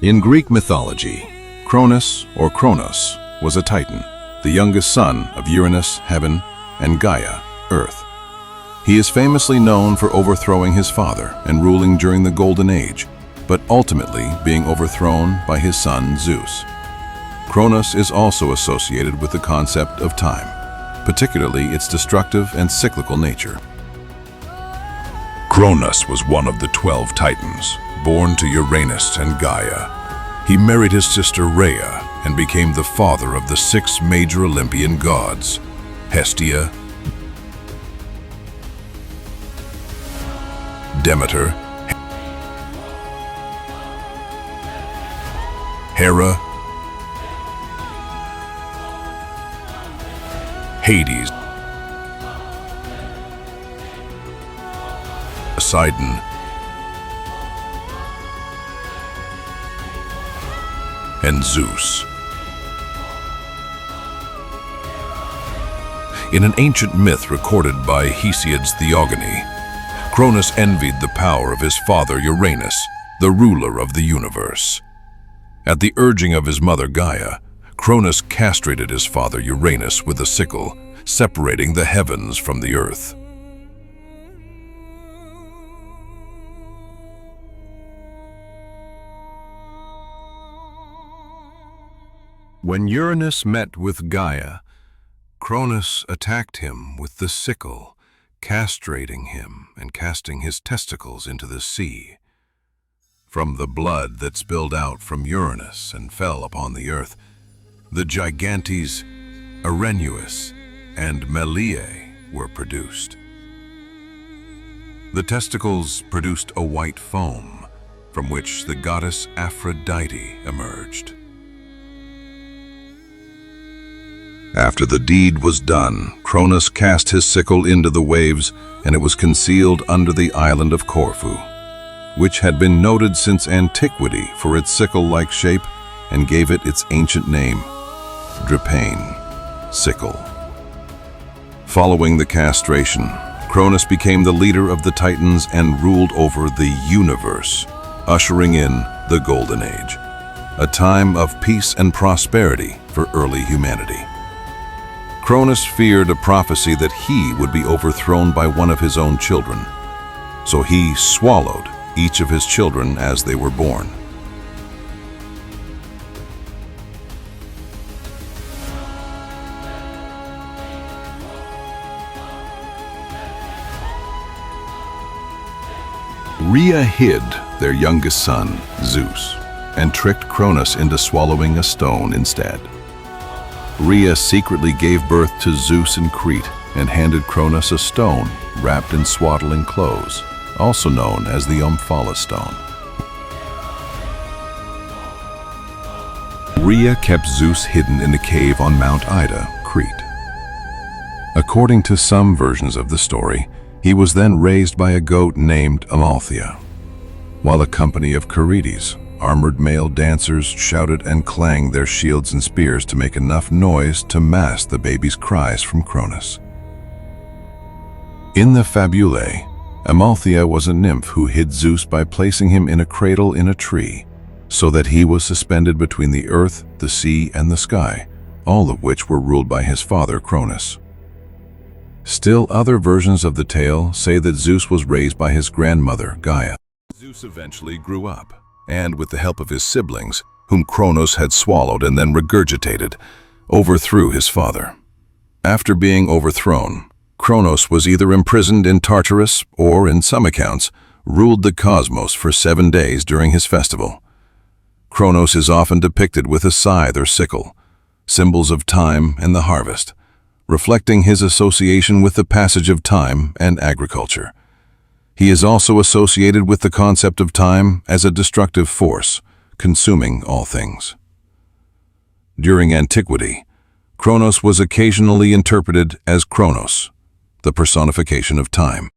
In Greek mythology, Cronus, or Kronos, was a titan, the youngest son of Uranus, heaven, and Gaia, earth. He is famously known for overthrowing his father and ruling during the Golden Age, but ultimately being overthrown by his son Zeus. Cronus is also associated with the concept of time, particularly its destructive and cyclical nature. Cronus was one of the 12 Titans, born to Uranus and Gaia. He married his sister Rhea and became the father of the 6 major Olympian gods: Hestia, Demeter, Hera, Hades, Poseidon, and Zeus. In an ancient myth recorded by Hesiod's Theogony, Cronus envied the power of his father Uranus, the ruler of the universe. At the urging of his mother Gaia, Cronus castrated his father Uranus with a sickle, separating the heavens from the earth. When Uranus met with Gaia, Cronus attacked him with the sickle, castrating him and casting his testicles into the sea. From the blood that spilled out from Uranus and fell upon the earth, the gigantes Arenuus and Meliae were produced. The testicles produced a white foam, from which the goddess Aphrodite emerged. After the deed was done, Cronus cast his sickle into the waves, and it was concealed under the island of Corfu, which had been noted since antiquity for its sickle-like shape and gave it its ancient name, Drepane, sickle. Following the castration, Cronus became the leader of the Titans and ruled over the universe, ushering in the Golden Age, a time of peace and prosperity for early humanity. Cronus feared a prophecy that he would be overthrown by one of his own children, so he swallowed each of his children as they were born. Rhea hid their youngest son, Zeus, and tricked Cronus into swallowing a stone instead. Rhea secretly gave birth to Zeus in Crete and handed Cronus a stone wrapped in swaddling clothes, also known as the Omphalos stone. Rhea kept Zeus hidden in a cave on Mount Ida, Crete. According to some versions of the story, he was then raised by a goat named Amalthea, while a company of Curetes, armored male dancers, shouted and clanged their shields and spears to make enough noise to mask the baby's cries from Cronus. In the Fabulae, Amalthea was a nymph who hid Zeus by placing him in a cradle in a tree, so that he was suspended between the earth, the sea, and the sky, all of which were ruled by his father Cronus. Still other versions of the tale say that Zeus was raised by his grandmother, Gaia. Zeus eventually grew up, and with the help of his siblings, whom Cronus had swallowed and then regurgitated, overthrew his father. After being overthrown, Cronus was either imprisoned in Tartarus or, in some accounts, ruled the cosmos for 7 days during his festival. Cronus is often depicted with a scythe or sickle, symbols of time and the harvest, reflecting his association with the passage of time and agriculture. He is also associated with the concept of time as a destructive force, consuming all things. During antiquity, Cronus was occasionally interpreted as Kronos, the personification of time.